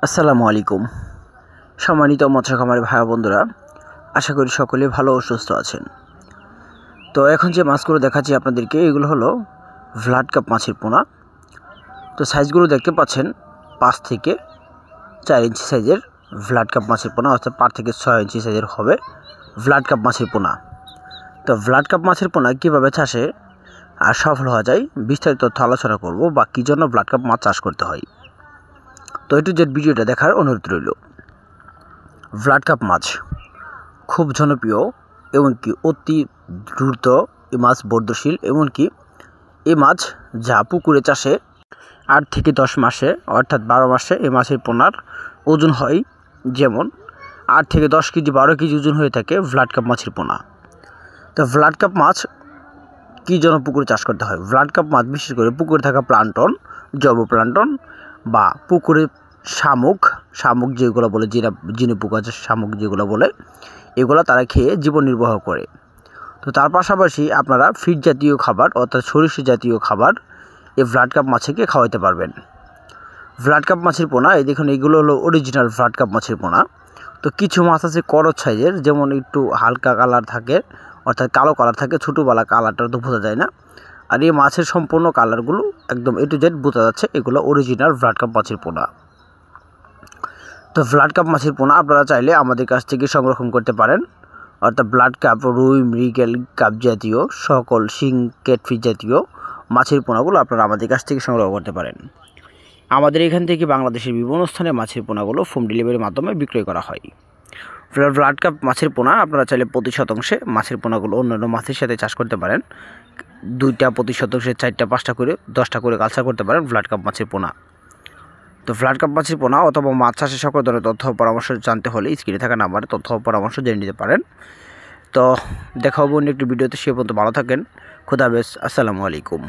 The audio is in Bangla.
আসসালামু আলাইকুম। সম্মানিত মৎস্য খামারি ভাই বন্ধুরা, আশা করি সকলে ভালো ও সুস্থ আছেন। তো এখন যে মাছগুলো দেখাচ্ছি আপনাদেরকে, এগুলো হলো ভ্লাড কাপ মাছের পোনা। তো সাইজগুলো দেখতে পাচ্ছেন 5 থেকে 4 ইঞ্চি সাইজের ভ্লাড কাপ মাছের পোনা, অর্থাৎ 5 থেকে 6 ইঞ্চি সাইজের হবে ভ্লাড কাপ মাছের পোনা। তো ভ্লাড কাপ মাছের পোনা কীভাবে চাষে আর সফল হওয়া যায় বিস্তারিত তথ্য আলোচনা করব, বা কী জন্য ভ্লাড কাপ মাছ চাষ করতে হয়। তো একটু যে ভিডিওটা দেখার অনুরোধ রইল। ভ্লাড কাপ মাছ খুব জনপ্রিয়, এমনকি অতি দ্রুত এই মাছ বর্ধনশীল। এমনকি এই মাছ যা পুকুরে চাষে 8 থেকে 10 মাসে অর্থাৎ 12 মাসে এই মাছের পোনার ওজন হয়, যেমন 8 থেকে 10 কেজি 12 কেজি ওজন হয়ে থাকে ভ্লাড কাপ মাছের পোনা। তো ভ্লাড কাপ মাছ কী জন্য পুকুরে চাষ করতে হয়? ভ্লাড কাপ মাছ বিশেষ করে পুকুরে থাকা প্লান্টন, জৈব প্লান্টন বা পুকুরে শামুক যেগুলো বলে, জিনে পোকা শামুক যেগুলো বলে, এগুলো তারা খেয়ে জীবন নির্বাহ করে। তো তার পাশাপাশি আপনারা ফিড জাতীয় খাবার অর্থাৎ সরিষা জাতীয় খাবার এই ভ্লাড কাপ মাছকে খাওয়াতে পারবেন। ভ্লাড কাপ মাছের পোনা, এই দেখুন, এগুলো হলো অরিজিনাল ভ্লাড কাপ মাছের পোনা। তো কিছু মাছ আছে করজ সাইজের, যেমন একটু হালকা কালার থাকে, অর্থাৎ কালো কালার থাকে, ছোটোবেলা কালারটা তো বোঝা যায় না। আর এই মাছের সম্পূর্ণ কালারগুলো একদম A to Z বোঝা যাচ্ছে, এগুলো অরিজিনাল ভ্লাড কাপ মাছের পোনা। তো ভ্লাড কাপ মাছের পোনা আপনারা চাইলে আমাদের কাছ থেকে সংরক্ষণ করতে পারেন, অর্থাৎ ভ্লাড কাপ, রুই, মৃগেল কাপ জাতীয় সকল শিং, ক্যাটফিশ জাতীয় মাছের পোনাগুলো আপনারা আমাদের কাছ থেকে সংগ্রহ করতে পারেন। আমাদের এখান থেকে বাংলাদেশের বিভিন্ন স্থানে মাছের পোনাগুলো হোম ডেলিভারির মাধ্যমে বিক্রয় করা হয়। ভ্লাড কাপ মাছের পোনা আপনারা চাইলে প্রতি শতাংশে মাছের পোনাগুলো অন্যান্য মাছের সাথে চাষ করতে পারেন। 2টা প্রতি শতাংশে 4টা 5টা করে 10টা করে কালচার করতে পারেন ভ্লাড কাপ মাছের পোনা। তো ভ্লাড কাপ মাছের পোনা অথবা মাছ চাষের সকল ধরনের তথ্য পরামর্শ জানতে হলে স্ক্রিনে থাকা নাম্বারে তথ্য পরামর্শ জেনে নিতে পারেন। তো দেখা হবে অন্য একটি ভিডিওতে। সে পর্যন্ত ভালো থাকেন। খোদা হাফেজ। আসসালামু আলাইকুম।